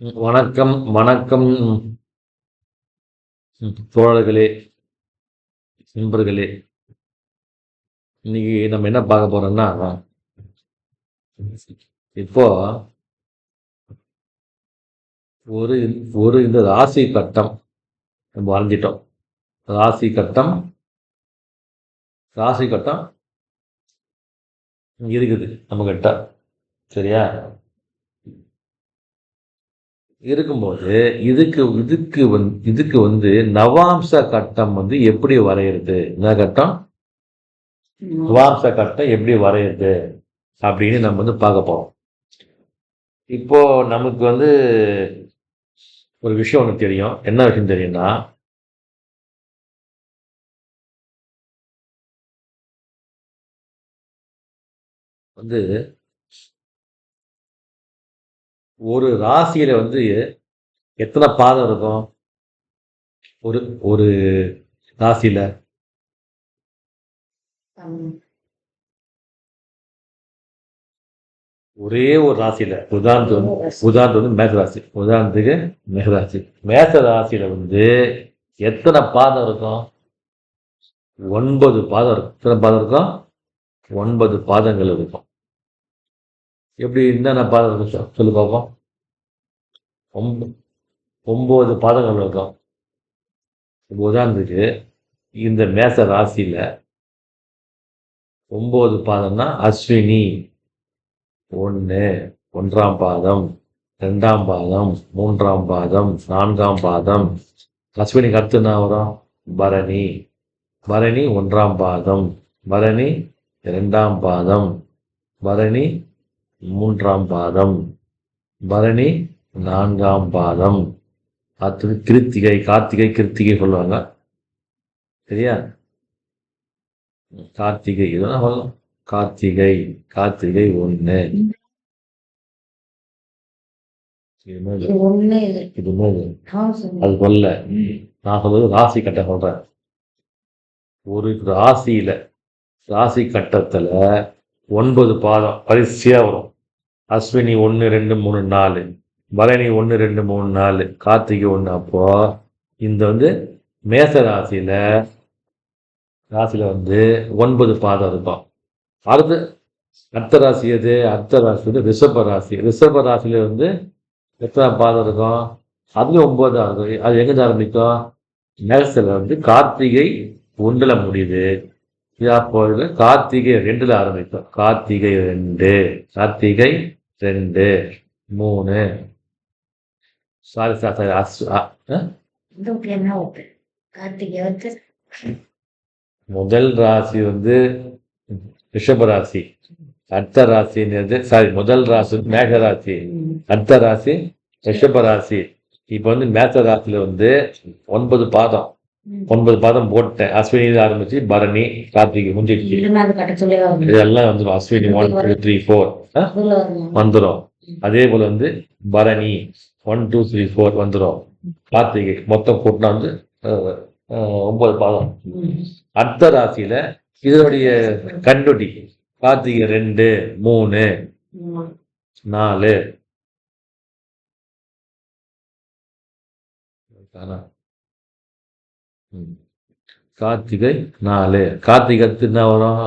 வணக்கம், வணக்கம் தோழர்களே, நண்பர்களே. இன்னைக்கு நம்ம என்ன பார்க்க போறோம்னா, இப்போ ஒரு ஒரு இந்த ராசி கட்டம் நம்ம வரைஞ்சிட்டோம். ராசி கட்டம் ராசி கட்டம் இருக்குது நம்ம கிட்ட. சரியா? இருக்கும்போது இதுக்கு நவாம்ச கட்டம் எப்படி வரையறது? என்ன கட்டம்? நவாம்ச கட்டம் எப்படி வரையறது அப்படின்னு நம்ம பார்க்க போறோம். இப்போ நமக்கு ஒரு விஷயம் ஒன்று தெரியும். என்ன விஷயம் தெரியும்னா, ஒரு ராசியில எத்தனை பாதம் இருக்கும்? ஒரு ஒரு ராசியில ஒரே ஒரு ராசியில உதாரணத்துக்கு மேச ராசியில எத்தனை பாதம் இருக்கும்? 9 பாதம் இருக்கும். எத்தனை பாதம் இருக்கும்? 9 பாதங்கள் இருக்கும். எப்படி என்னென்ன பாதம் இருக்கும் சொல்லு பார்ப்போம். 9 பாதங்கள் இருக்கும். உதாரணத்துக்கு இந்த மேச ராசியில 9 பாதம்னா அஸ்வினி 1, 1ஆம் பாதம், 2ஆம் பாதம், 3ஆம் பாதம், 4ஆம் பாதம். அஸ்வினிக்கு அடுத்து என்ன வரும்? பரணி. பரணி 1ஆம் பாதம், பரணி 2ஆம் பாதம், பரணி 3ஆம் பாதம், பரணி 4ஆம் பாதம். அடுத்தது கிருத்திகை. கிருத்திகை சொல்லுவாங்க. சரியா? கார்த்திகை இதெல்லாம் சொல்லலாம். கார்த்திகை 1. அது சொல்ல நான் சொல்றது ராசி கட்டம் சொல்றேன். ஒரு ராசி கட்டத்துல 9 பாதம் வரிசையா வரும். அஸ்வினி 1, 2, 3, 4, பரணி 1, 2, 3, 4, கார்த்திகை 1. அப்போ இந்த மேச ராசியில 9 பாதம் இருக்கும். அடுத்த ராசி எது? அடுத்த ராசி ரிஷப ராசி. ரிஷப ராசியில எத்தனை பாதம் இருக்கும்? அதுல 9 ஆகும். அது எங்க ஆரம்பிக்கும்? மேசத்துல கார்த்திகை 1ல முடியுது. அப்போ கார்த்திகை 2ல ஆரம்பிக்கும். கார்த்திகை 2, 3. முதல் ராசி ரிஷப ராசி. அடுத்த ராசி முதல் ராசி மேக ராசி. அடுத்த ராசி ரிஷப ராசி. இப்ப மேச ராசியில 9 பாதம். 9 பாதம் போட்டேன். அஸ்வினி ஆரம்பிச்சு பரணி கார்த்திகை முடிஞ்சிடுச்சு. இதெல்லாம் அஸ்வினி 1, 2, 3, 4 வந்துடும். அதே போல பரணி 1, 2, 3, 4 வந்துடும். கார்த்திகை மொத்தம் கூட்டினா 9 பாதம். அடுத்த ராசியில இதனுடைய கண்டுடி கார்த்திகை 2, 3, 4. கார்த்திகை 4. கார்த்திகை என்ன வரும்?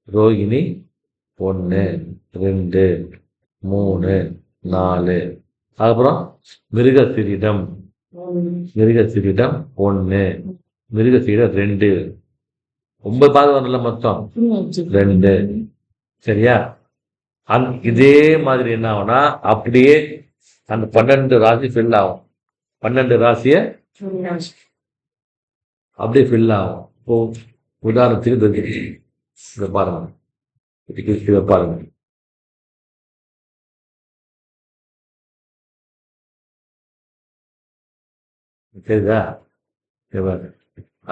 ரோகிணி 1, 2, 3, 4. அதுக்கப்புறம் மிருகசீரிடம் 1, மிருகசீரிடம் 2. 9 பாதம் வரல மொத்தம் 2. சரியா? இதே மாதிரி என்ன ஆகும்னா அப்படியே அந்த 12 ராசி ஃபில் ஆகும். 12 ராசிய அப்படியே ஃபில் ஆகும். இப்போ உதாரணத்துக்கு இதை பாருங்க. இதை பாருங்க. தெரியுதா?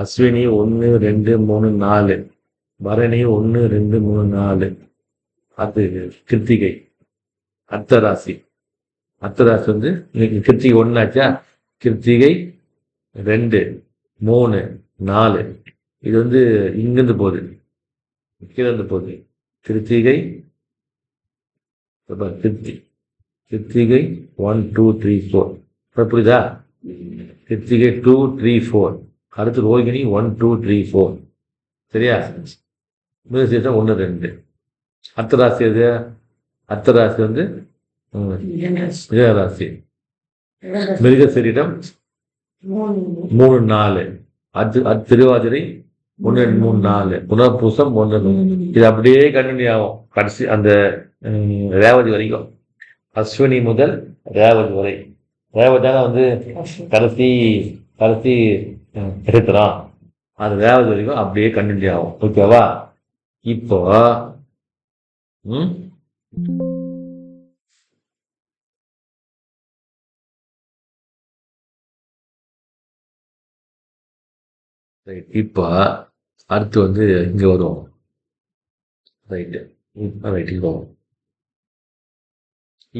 அஸ்வினி 1, 2, 3, 4, பரணி 1, 2, 3, 4. அது கிருத்திகை அடுத்த ராசி. கிருத்திகை 1 ஆச்சா? கிருத்திகை 2, 3, 4. இது இங்கிருந்து போகுது, கீழே போகுது. கிருத்திகை கிருத்திகை 1 2 3 4. புரியுதா? கிருத்திகை 2 3 4. அடுத்து ரோகிணி 1 2 3 4. சரியா? மிருகசீரிடம் 1 2. அடுத்த ராசி எது? அடுத்த ராசி வந்து மிருகராசி. மிருகசீரிடம் 3 4. அது திருவாதிரை 1 2 3 4. புனர்பூசம் 1 2. இது அப்படியே கண்டினியூ ஆகும் கடைசி அந்த ரேவதி வரைக்கும். அஸ்வினி முதல் ரேவதி வரை. ரேவதியாக வந்து கடைசி கடைசி எடுத்துறோம். அது ரேவதி வரைக்கும் அப்படியே கண்டினியூ ஆகும். ஓகேவா? இப்போ ரைட். இப்போ அடுத்து வந்து இங்கே வரும். ரைட்டு. ரைட் இங்கே வரும்.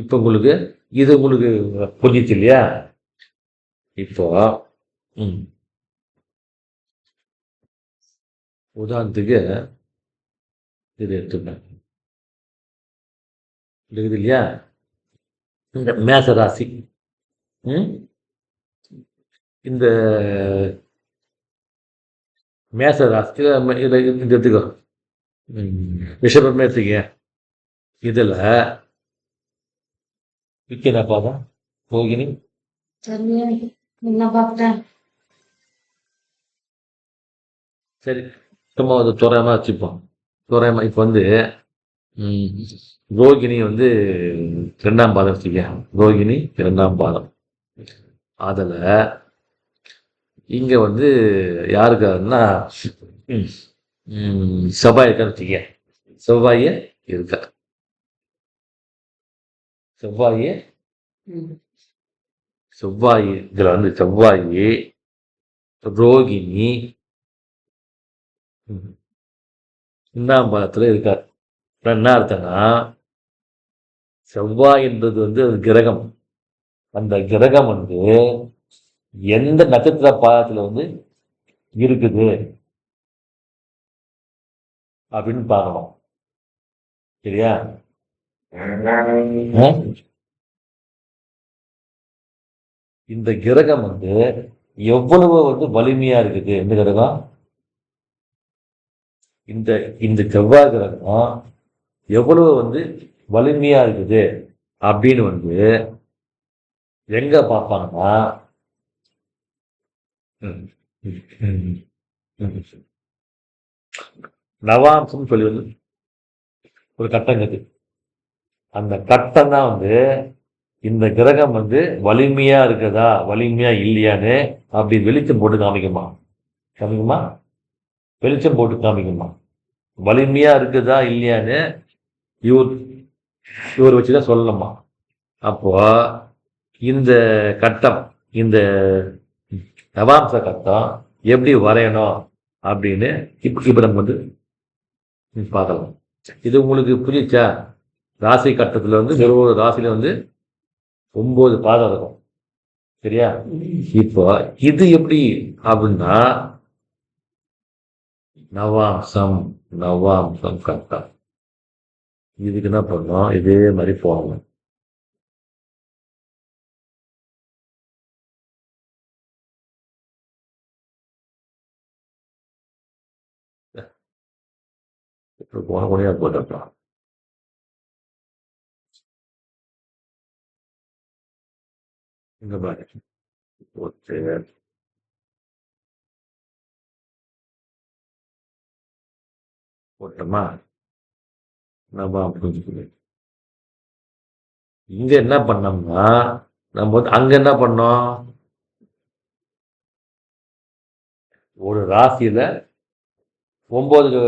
இப்போ உங்களுக்கு இது உங்களுக்கு புரிஞ்சிச்சு இல்லையா? இப்போ உதாரணத்துக்கு இது எடுத்துப்பேன். இருக்குது இல்லையா? இந்த மேச ராசி. இந்த மேச ராசி இந்த எடுத்துக்கோ. ரிஷபமே எடுத்துக்க. இதில் என்ன பார்த்தோம்? ரோகிணி சரி சும்மா ஒரு தோராயமாக வச்சுப்போம். தோராயமாக இப்போ வந்து ரோகிணி வந்து 2ஆம் பாதம் வச்சுக்க. ரோகிணி 2ஆம் பாதம். அதில் இங்கே வந்து யாருக்காருன்னா செவ்வாய் இருக்கான்னு வச்சுக்க. செவ்வாயே இருக்கா. செவ்வாயே செவ்வாய் இதில் வந்து செவ்வாயே ரோகிணி 2ஆம் பாதத்தில் இருக்கார். என்ன அர்த்தம்னா செவ்வாய் என்பது வந்து ஒரு கிரகம். அந்த கிரகம் வந்து எந்த நட்சத்திர பாதத்தில் வந்து இருக்குது அப்படின்னு பார்க்கணும். சரியா? இந்த கிரகம் வந்து எவ்வளவு வந்து வலிமையா இருக்குது. இந்த கிரகம் இந்த இந்த செவ்வாய் கிரகம் எவ்வளவு வந்து வலிமையா இருக்குது அப்படின்னு வந்து எங்க பார்ப்பாங்கன்னா நவாம்சம் சொல்லி வந்து ஒரு கட்டம் இருக்குது. அந்த கட்டம் தான் வந்து இந்த கிரகம் வந்து வலிமையா இருக்குதா வலிமையா இல்லையான்னு அப்படி வெளிச்சம் போட்டு காமிக்குமா. வெளிச்சம் போட்டு காமிக்குமா. வலிமையா இருக்குதா இல்லையான்னு இவர் வச்சுதான் சொல்லணுமா. அப்போ இந்த கட்டம் இந்த நவாம்ச கட்டம் எப்படி வரையணும் அப்படின்னு இப்ப நம்ம வந்து பார்க்கலாம். இது உங்களுக்கு புரியுச்சா? ராசி கட்டத்துல வந்து ஒரு ராசியில வந்து 9 பாதம் இருக்கும். சரியா? இப்போ இது எப்படி அப்படின்னா நவாம்சம் நவாம்சம் கட்டம். இதுக்கு என்ன பண்ணோம்? இதே மாதிரி போகணும். போன முடியா போட்டோம். இங்க பாருங்க. போட்டோமா? இங்க என்ன பண்ணோம்னா நம்ம வந்து அங்க என்ன பண்ணோம்? ஒரு ராசியில 9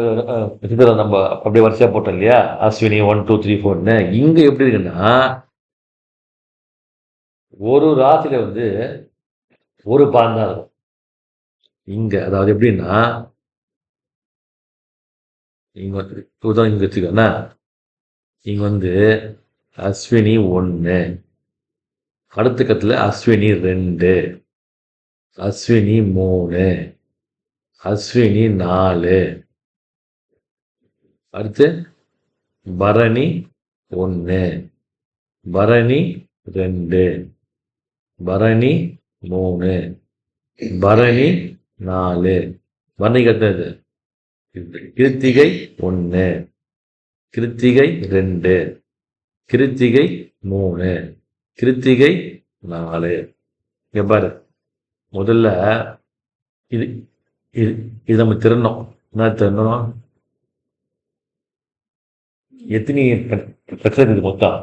நட்சத்திரம் நம்ம அப்படியே வரிசையா போட்டோம் இல்லையா? அஸ்வினி 1 2 3 4ன்னு. இங்க எப்படி இருக்குன்னா ஒரு ராசியில வந்து ஒரு பாதம் தான் இருக்கும். இங்க அதாவது எப்படின்னா இங்க இங்க வச்சுக்கோன்னா இங்க வந்து அஸ்வினி 1, அடுத்த கத்துல அஸ்வினி 2, அஸ்வினி 3, அஸ்வினி 4, அடுத்து பரணி 1, பரணி 2, பரணி 3, பரணி 4. பரணி கட்டது கிருத்திகை 1, கிருத்திகை 2, கிருத்திகை 3, கிருத்திகை 4. இங்க பாரு, முதல்ல இது இது இது நம்ம திறனோம். என்ன திறனோம்? எத்தனை பிரச்சனை இது மொத்தம்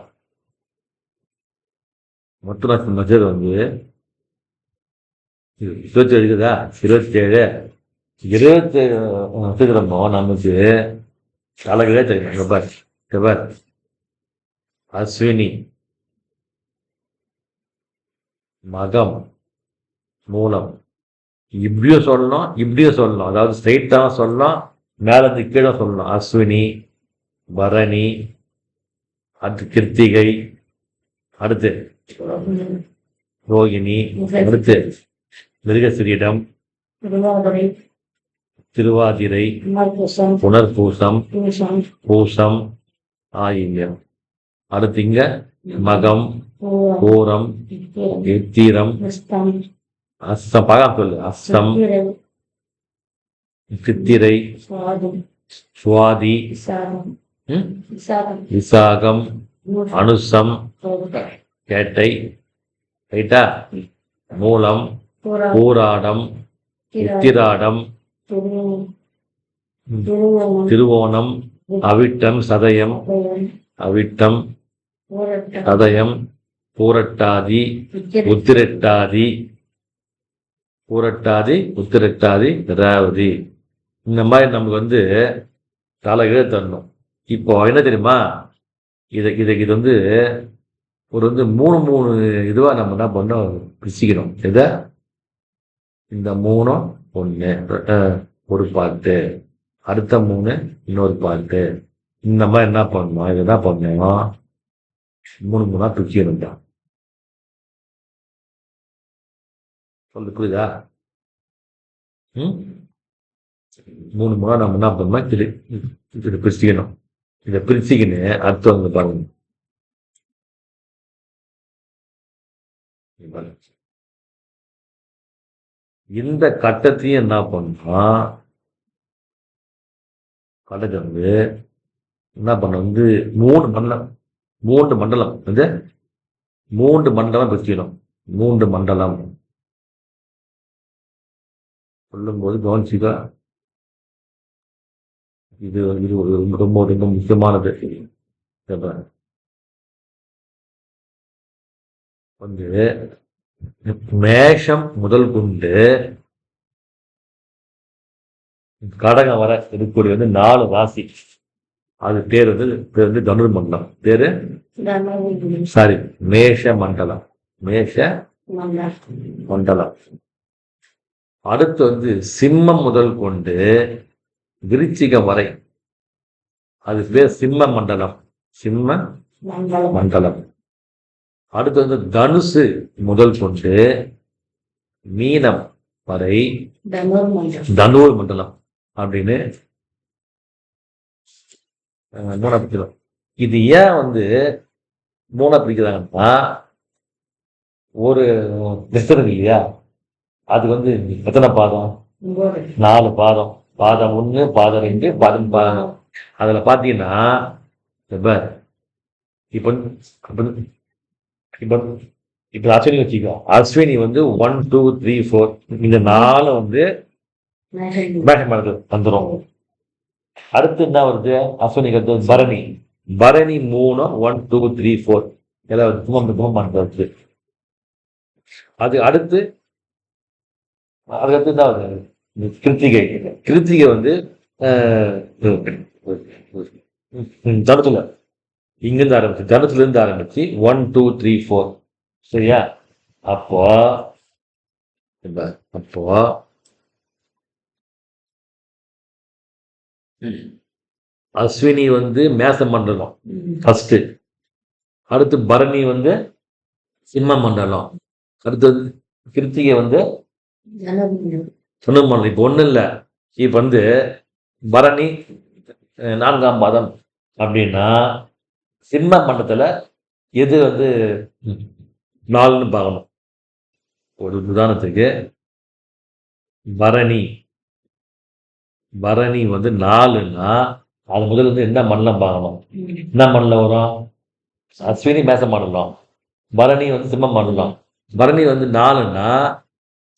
மெஜர் வந்து 27 இருக்குதா? 27 நட்சத்திரமோ நமக்கு தலைகளே தெரியும். பார் அஸ்வினி, மகம், மூலம். இப்படியும் சொல்லணும், இப்படியும் சொல்லணும். அதாவது ஸ்ட்ரைட்டாக சொல்லலாம், மேல இருந்து கீழே சொல்லணும். அஸ்வினி, பரணி, அடுத்து கிருத்திகை, அடுத்து ரோகிணி, அடுத்து மிருகசிரீடம், திருவாதிரை, புனர்பூசம், பூசம், ஆயில்யம். அடுத்து இங்க மகம், பூரம், உத்திரம், அஸ்தம். பார்க்காம சொல்லு. அஸ்தம், சித்திரை, சுவாதி, விசாகம், அனுசம், கேட்டை, ரைட்டா, மூலம், பூராடம், உத்திராடம், திருவோணம், அவிட்டம், சதயம், அவிட்டம், சதயம், பூரட்டாதி, உத்திரட்டாதி, பூரட்டாதி, உத்திரட்டாதி, ரேவதி. இந்த மாதிரி நமக்கு வந்து தலைகளே தரணும். இப்போ என்ன தெரியுமா, இது வந்து ஒரு 3 இதுவா நம்ம என்ன பண்ணோம், பிரிச்சுக்கணும். இதை இந்த 3 ஒன்று, ஒரு பாட்டு, அடுத்த 3 இன்னொரு பாட்டு. இந்த மாதிரி என்ன பண்ணணும், இது என்ன பண்ணணும், 3 பிரிச்சுக்கணும் தான். சொல்லு, புரியுதா? 3 நம்ம என்ன பண்ணோம், இது பிரிச்சுக்கணும். இதை பிரிச்சுக்கின்னு அர்த்தம் வந்து பாருங்க. இந்த கட்டத்தையும் என்ன பண்ணா, கட்டத்தை வந்து என்ன பண்ண வந்து 3 மண்டலம், 3 மண்டலம் வந்து 3 மண்டலம் பிரிச்சுக்கணும். 3 மண்டலம் சொல்லும்போது கவனிச்சுக்கா. இது ரொம்ப ரொம்ப ரொம்ப முக்கியமானது. வந்து மேஷம் முதல் கொண்டு கடகம் வர இருக்கக்கூடிய வந்து 4 ராசி. அது பேர் வந்து தனுர் மண்டலம். பேரு சாரி, மேஷ மண்டலம். மேஷ மண்டலம். அடுத்து வந்து சிம்மம் முதல் கொண்டு விருச்சிகம் வரை, அது பேர் சிம்ம மண்டலம். சிம்ம மண்டலம். அடுத்து வந்து தனுசு முதல் கொண்டு மீனம் வரை தனுர் மண்டலம் அப்படின்னு 3 பிரிக்கிறோம். இது ஏன் வந்து 3 பிரிக்கிறாங்கன்னா, ஒரு நட்சத்திரம் இல்லையா, அது வந்து எத்தனை பாதம்? 4 பாதம். பாதம் 1, பாதம் 2, பாதம். அதுல பாத்தீங்கன்னா இப்ப அஸ்வினி வச்சுக்கோ. அஸ்வினி வந்து 1, 2, 3, 4 இந்த 4 வந்து மேஷம் வந்துடும். அடுத்து என்ன வருது அஸ்வினிக்கு? அடுத்து பரணி. பரணி 3, 1, 2, 3, 4 ஏதாவது வருது. அது அடுத்து அதுக்கடுத்து என்ன வருது? கிருத்திகை. கிருத்திகை வந்து தனுசுல இங்கிருந்து ஆரம்பிச்சு, தனுசுல இருந்து ஆரம்பிச்சு 1, 2, 3, 4. சரியா? அப்போ அஸ்வினி வந்து மேச மண்டலம் ஃபர்ஸ்ட். அடுத்து பரணி வந்து சிம்ம மண்டலம். அடுத்தது கிருத்திகை வந்து தனுர் மண்டலம். இப்போ ஒன்றும் இல்லை, இப்போ வந்து பரணி 4ஆம் பாதம் அப்படின்னா சிம்ம மண்டலத்துல எது வந்து நாலுன்னு பார்க்கணும். ஒரு உதாரணத்துக்கு பரணி பரணி வந்து நாலுன்னா அது முதல்ல வந்து என்ன மண்டலம் பார்க்கணும். என்ன மண்டலம் வரும்? அஸ்வினி மேச மண்டலம். பரணி வந்து சிம்ம மண்டலம். பரணி வந்து நாலுன்னா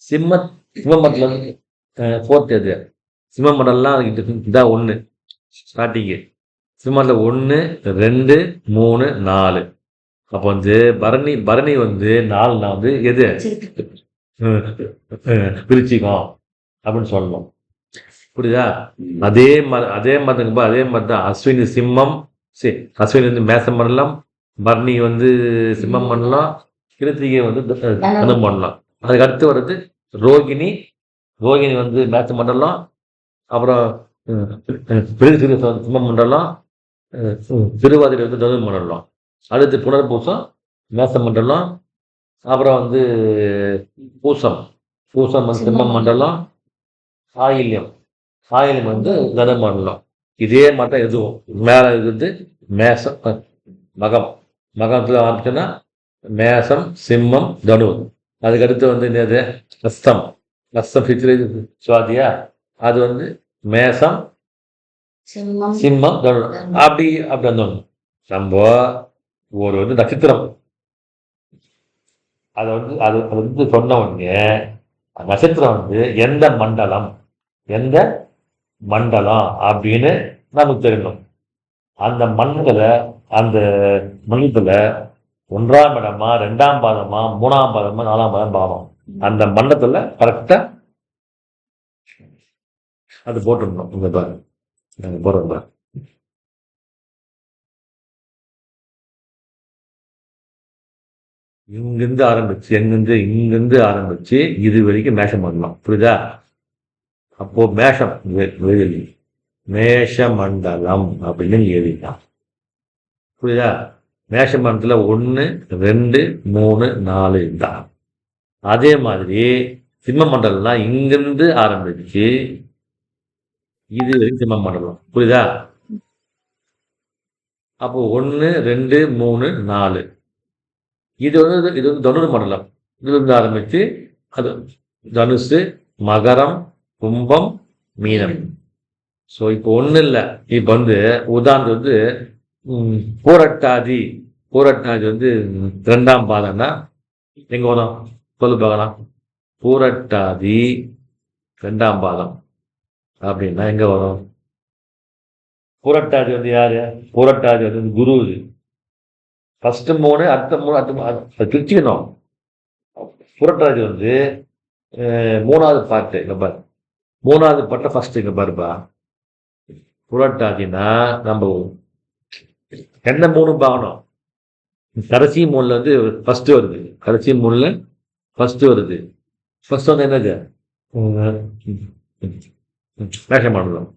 சிம்ம சிம்ம மண்டலம் ஃபோர்த் எது? சிம்ம மண்டலம்லாம் அதுக்கிட்ட இதான் ஒன்று ஸ்டார்டிங்கு. சிம்மத்தில் 1 2 3 4. அப்போ வந்து பரணி பரணி வந்து நாலுனா வந்து எது விருச்சிகம் அப்படின்னு சொல்லணும். புரியுதா? அதே மாதிரி தான் அஸ்வினி சிம்மம், அஸ்வினி வந்து மேச மண்டலம், பரணி வந்து சிம்ம மண்டலம், கிருத்திகை வந்து தனு மண்டலம். அதுக்கு அடுத்து வர்றது ரோகிணி. ரோகிணி வந்து மேச மண்டலம், அப்புறம் சிம்ம மண்டலம், திருவாதிரை வந்து தனு மண்டலம். அடுத்து புனர்பூசம் மேச மண்டலம், அப்புறம் வந்து பூசம் வந்து சிம்ம மண்டலம், ஆயில்யம் வந்து தனு மண்டலம். இதே மாதிரி தான் எதுவும் மேலே இருக்குது மேசம் மகத்தில் ஆரம்பிச்சோன்னா மேசம் சிம்மம் தனு. அதுக்கடுத்து வந்து என்னது ஹஸ்தம் சித்திரை சுவாதியா, அது வந்து மேசம் சிம்மம் தனு. அப்படி வந்துடணும். நம்ம ஒரு வந்து நட்சத்திரம் அதை வந்து சொன்ன உடனே நட்சத்திரம் வந்து எந்த மண்டலம் அப்படின்னு நமக்கு தெரியணும். அந்த மண்டலத்துல 1ஆம் இடமா 2ஆம் பாதமா 3ஆம் பாதமா 4ஆம் பாதம் பாவம் அந்த மண்டலத்துல கரெக்டா அது போட்டுடணும். இங்க பாரு போடுறோம். இங்கிருந்து ஆரம்பிச்சு இது வரைக்கும் மேஷம் பண்ணலாம். புரியுதா? அப்போ மேஷம் மேஷ மண்டலம் அப்படின்னு எழுதிட்டான். புரியுதா? மேஷ மண்டலத்துல 1 2 3 4 தான். அதே மாதிரி சிம்ம மண்டலம்னா இங்கிருந்து ஆரம்பிச்சு இது வரைக்கும் சிம்ம மண்டலம். புரியுதா? அப்போ 1 2 3 4 இது வந்து தனுர் மண்டலம். இதுல இருந்து ஆரம்பிச்சு அது தனுசு, மகரம், கும்பம், மீனம். ஸோ இப்போ ஒன்றும் இல்லை. இப்போ வந்து உதாரணம் வந்து பூரட்டாதி வந்து 2ஆம் பாதம்னா எங்க வரும் சொல்லு பார்க்கலாம். பூரட்டாதி 2ஆம் பாதம் அப்படின்னா எங்க வரும்? பூரட்டாதி வந்து யாரு? பூரட்டாதி வந்து குரு. ஃபர்ஸ்ட் 3 அடுத்த 3 பிரிச்சுக்கணும். புரட்டாதி வந்து 3வது பாட்டு. இங்க பாரு, 3வது பாட்டை ஃபர்ஸ்ட் இங்க பாருப்பா. புரட்டாதினா நம்ம என்ன 3 பார்க்கணும். கடைசி 3ல வந்து ஃபர்ஸ்ட் வருது. கடைசி 3ல ஃபர்ஸ்ட் வருது. ஃபர்ஸ்ட் வந்து என்னது? மேஷமானதம்.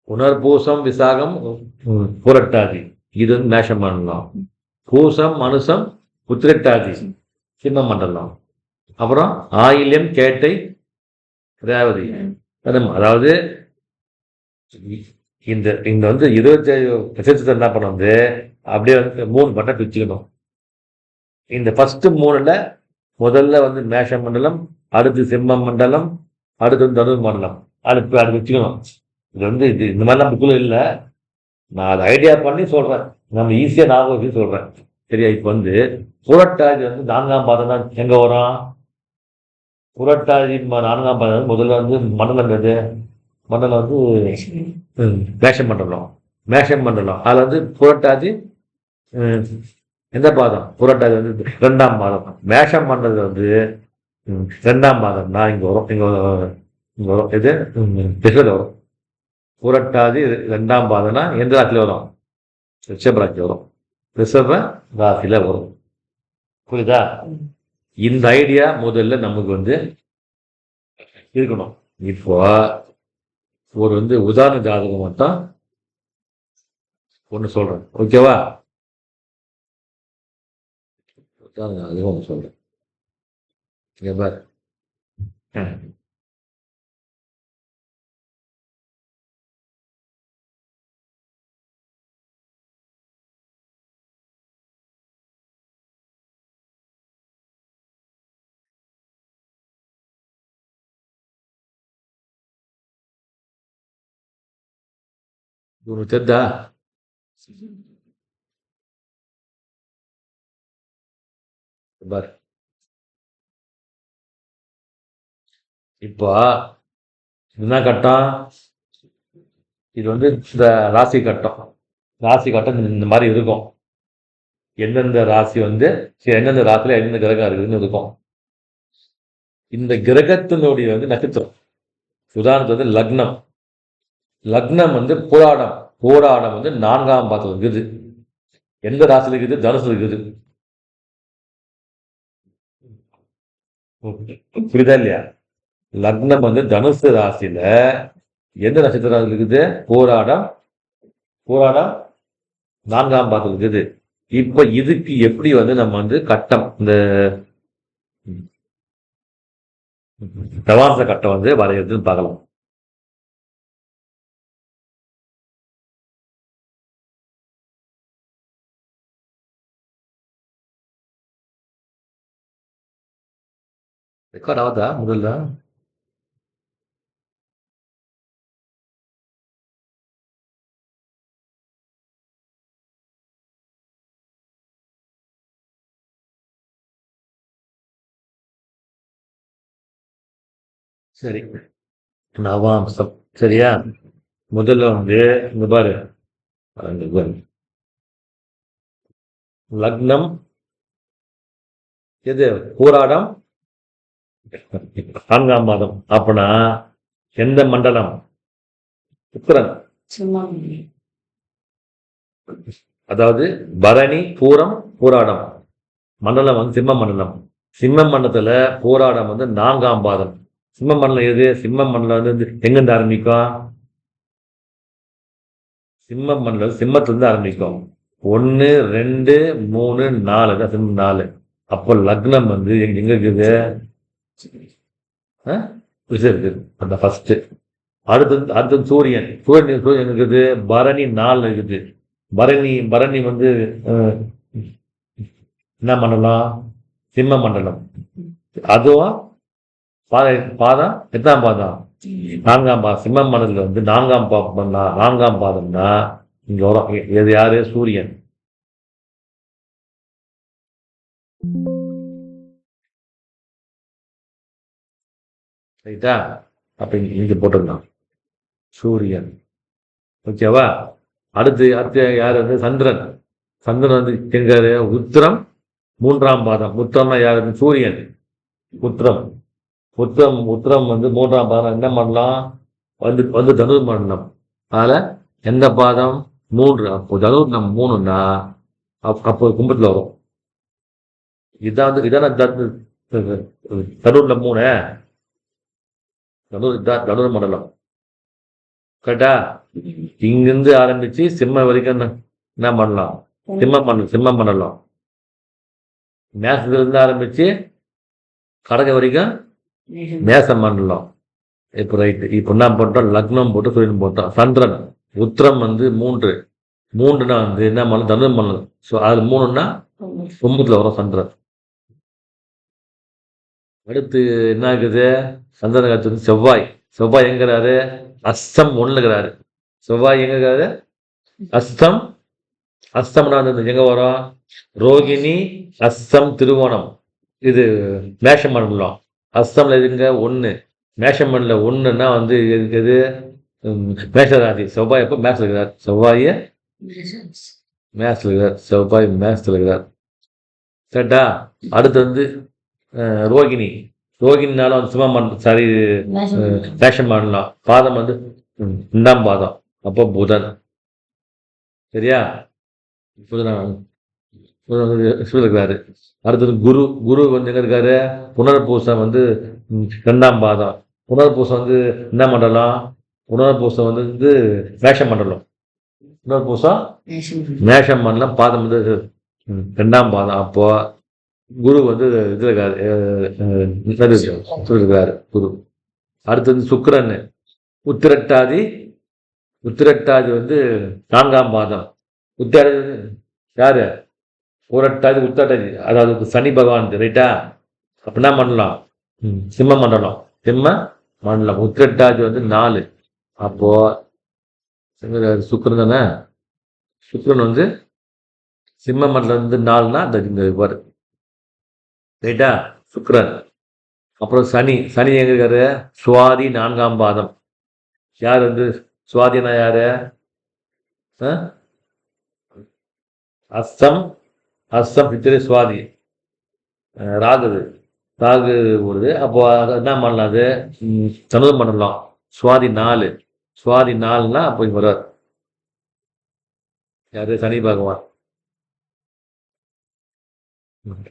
புனர்பூசம் விசாகம் புரட்டாதி இது வந்து மேஷ மண்டலம். பூசம் மனுஷம் உத்திரட்டாதி சிம்ம மண்டலம். அப்புறம் ஆயில்யம் கேட்டை ரேவதி. அதாவது இந்த வந்து 27 நட்சத்திரத்தை என்ன பண்ண வந்து அப்படியே வந்து 3 பட்டை பிரிச்சுக்கணும். இந்த ஃபர்ஸ்ட் 3ல முதல்ல வந்து மேஷ மண்டலம், அடுத்து சிம்ம மண்டலம், அடுத்து வந்து தனு மண்டலம். அடுத்து அது வச்சுக்கணும். இது வந்து இந்த மாதிரிலாம் புக்குல இல்லை. நான் அதை ஐடியா பண்ணி சொல்றேன். நம்ம ஈஸியா ஞாபகம் வச்சு சொல்றேன். சரியா? இப்ப வந்து புரட்டாதி வந்து 4ஆம் பாதம் தான் எங்க வரும்? புரட்டாதி 4ஆம் பாதம் முதல்ல வந்து மண்டலம் எது? மண்டலம் வந்து மேஷ மண்டலம். அதுல வந்து புரட்டாதி எந்த பாதம்? புரட்டாதி வந்து 2ஆம் பாதம். மேஷ மண்டலம் வந்து 2ஆம் பாதம் தான் இங்க வரும். இங்க வரும் எது? வரும். புரட்டாதி 2ஆம் பாதம்னா எந்த ராசியில வரும்? ரிஷப ராசியில வரும். ரிஷப ராசியில வரும். புரியுதா? இந்த ஐடியா முதல்ல நமக்கு வந்து இருக்கணும். இப்போ ஒரு வந்து உதாரண ஜாதகம் மட்டும் ஒன்று சொல்றேன். ஓகேவா? உதாரண ஜாதகம் ஒன்று சொல்றேன். இங்க பாரு. உனக்கு தெரிதா? பாரு இப்போ என்ன கட்டம்? இது இந்த ராசி கட்டம். ராசி கட்டம் இந்த மாதிரி இருக்கும். எந்தெந்த ராசி எந்தெந்த ராசியில எந்தெந்த கிரகம் இருக்குதுன்னு இருக்கும். இந்த கிரகத்தினுடைய நட்சத்திரம். உதாரணத்துக்கு லக்னம். லக்னம் போராடம். போராடம் 4ஆம் பாதத்துல இருக்குது. எந்த ராசியில இருக்குது? தனுசு இருக்குது. புரியுதா இல்லையா? லக்னம் தனுசு ராசியில எந்த நட்சத்திரம் இருக்குது? போராடம். போராடம் 4ஆம் பாதத்துல இருக்குது. இப்ப இதுக்கு எப்படி நம்ம கட்டம், இந்த நவாம்ச கட்டம் வரைகிறதுன்னு பார்க்கலாம். ரெக்கார்ட் ஆகுதா முதல்ல? சரி, நவாம்சம் சரியா? முதல்ல இங்க பாரு, லக்னம் எது? போராடம் 4ஆம் மாதம். அப்பனா எந்த மண்டலம்? சுக்கிரன். அதாவது பரணி, பூரம், போராடம் மண்டலம் சிம்ம மண்டலம். சிம்ம மண்டலத்துல போராடம் 4ஆம் பாதம். சிம்ம மண்டலம் எது? சிம்ம மண்டலம் எங்கிருந்து ஆரம்பிக்கும்? சிம்ம மண்டலம் சிம்மத்திலிருந்து ஆரம்பிக்கும். 1, 2, 3, 4 தான் சிம்மம் 4. அப்போ லக்னம் எங்க இருக்குது? இருக்குது அந்த ஃபர்ஸ்ட். அடுத்தது சூரியன். சூரியன் இருக்குது பரணி 4 இருக்குது. பரணி என்ன மண்டலம்? சிம்ம மண்டலம். அதுவும் பாதம் எத்தாம் பாதம்? 4ஆம் பாதம். சிம்ம மண்டலத்துல 4ஆம் பாதம்னா இங்க வரும். எது யாரு? சூரியன். ரைட்டா? அப்ப இங்க போட்டிருந்தான் சூரியன். ஓகேவா? அடுத்து யாரு? சந்திரன். சந்திரன் எங்க? உத்திரம் 3ஆம் பாதம். உத்திரம்னா யாரு? சூரியன். உத்திரம் 3ஆம் பாதம். என்ன பண்ணலாம்? தனுர் மண்டலம். அதுல எந்த பாதம்? 3. அப்போ தனுர் 3ன்னா அப்போ கும்பத்துல வரும். இதான் தனுர்ல 3. தனுர் மண்டலம். கரெக்டா? இங்கிருந்து ஆரம்பிச்சு சிம்ம வரைக்கும் என்ன பண்ணலாம்? சிம்ம மண்டலம். மேசத்துல இருந்து ஆரம்பிச்சு கடக வரைக்கும் மேச மண்டலம். இப்போ ரைட்டு. இப்போ என்ன போட்டோம்? லக்னம் போட்டு சூரியன் போட்டோம். சந்திரன் உத்திரம் 3. 3னா என்ன மண்டலம்? தனுர் மண்டலம். ஸோ அதுல 3ன்னா கும்பத்துல வரும் சந்திரன். அடுத்து என்ன இருக்குது? சந்திரன் காத்து செவ்வாய். செவ்வாய் எங்கிறாரு? அஸ்தம் 1ங்கிறாரு. செவ்வாய் எங்க இருக்காரு? அஸ்தம். அஸ்தம்னா எங்க வரும்? ரோகிணி, அஸ்தம், திருவோணம். இது மேஷ மண்டலம். அஸ்தம்ல எதுங்க? 1. மேஷ மண்டலம் 1ன்னா எது? மேஷராசி. செவ்வாய் எப்போ மேஷத்துல இருக்கிறார்? செவ்வாய மேஷத்துல இருக்கிறார். செவ்வாய் மேஷத்துல இருக்கிறார். கரெக்டா? அடுத்து ரோகிணி. ரோகிணினாலும் சிம்ம மண்டலம், சாரி மேஷ மண்டலம். பாதம் 2ஆம் பாதம். அப்போ புதன். சரியா? புதன் இருக்கிறாரு. அடுத்தது குரு. குரு எங்க இருக்காரு? புனர்பூசம் 2ஆம் பாதம். புனர்பூசம் என்ன மண்டலம்? புனர்பூசம் மேஷ மண்டலம். புனர்பூசம் மேஷ மண்டலம். பாதம் 2ஆம் பாதம். அப்போ குரு இதுல இருக்காரு குரு. அடுத்தது சுக்கிரன். உத்திரட்டாதி. உத்திரட்டாதி 4ஆம் பாதம். உத்திரட்டாதி யாரு? புரட்டாதி, உத்திரட்டாதி. அதாவது சனி பகவான். ரைட்டா? அப்ப என்ன பண்ணலாம்? சிம்ம மண்டலம். சிம்ம மண்டலம். உத்திரட்டாதி 4. அப்போ சுக்கிரன் தானே. சுக்கிரன் வந்து சிம்ம மண்டலம் வந்து 4னா இந்த பாரு, ரைட்டா, சுக்கிரன். அப்புறம் சனி. சனி எங்க இருக்காரு? சுவாதி 4ஆம் பாதம். யார் வந்து சுவாதினா யாரு? அஸ்தம், அஸ்தம் சித்திரை சுவாதி. ராகு. ராகு வருது. அப்போ என்ன பண்ணலாம்? அது சனது பண்ணலாம். சுவாதி 4. சுவாதி 4னா அப்போ இங்க வர்றார் யாரு? சனி பகவான்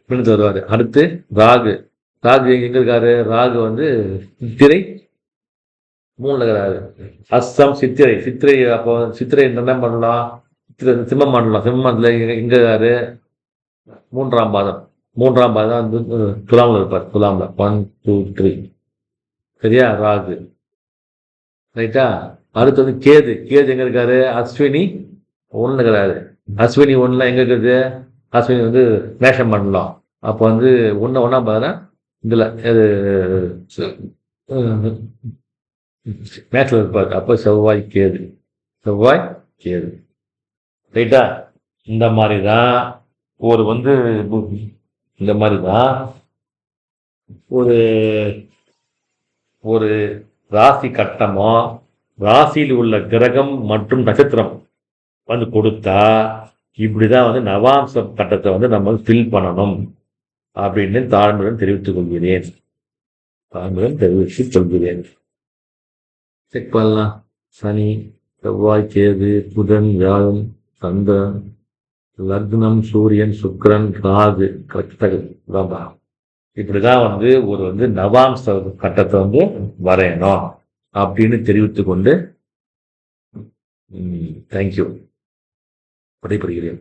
பின்னுக்கு வருவாரு. அடுத்து ராகு. ராகு எங்க இருக்காரு? ராகு வந்து சித்திரை 3ல இருக்கிறாரு. அஸ்தம் சித்திரை. சித்திரை அப்போ சித்திரை என்ன பண்ணலாம்? சித்திரை சிம்மம் பண்ணலாம். சிம்மத்துல எங்க இருக்காரு? 3ஆம் பாதம். 3ஆம் பாதம் வந்து துலாமில் இருப்பார். துலாமில் 1 2 3. சரியா? ராகு. ரைட்டா. அடுத்து வந்து கேது. கேது எங்க இருக்காரு? அஸ்வினி 1ல இருக்கிறாரு. அஸ்வினி 1ல எங்க இருக்குது? அஸ்வினி வந்து மேஷம் பண்ணலாம். அப்போ வந்து ஒன்றாம் பாதம்னா இதுல மேட்ச்ல இருப்பார். அப்போ செவ்வாய் கேது. செவ்வாய் கேது. ரைட்டா. இந்த மாதிரி தான் ஒரு வந்து இந்த மாதிரி தான் ஒரு ஒரு ராசி கட்டமோ ராசியில் உள்ள கிரகம் மற்றும் நட்சத்திரம் வந்து கொடுத்தா இப்படிதான் வந்து நவாம்ச கட்டத்தை வந்து நம்ம ஃபில் பண்ணணும் அப்படின்னு தாழ்மையுடன் தெரிவித்துக் கொள்கிறேன். தாழ்மையுடன் தெரிவித்துக் கொள்கிறேன். செக் பண்ணலாம். சனி, செவ்வாய், கேது, புதன், வியாழன், சந்திரன், லக்னம், சூரியன், சுக்கிரன், ராகு, கரெக்டாக இப்படிதான் வந்து ஒரு வந்து நவாம்ச கட்டத்தை வந்து வரையணும் அப்படின்னு தெரிவித்துக் கொண்டு தேங்க்யூ. விடைபெறுகிறேன்.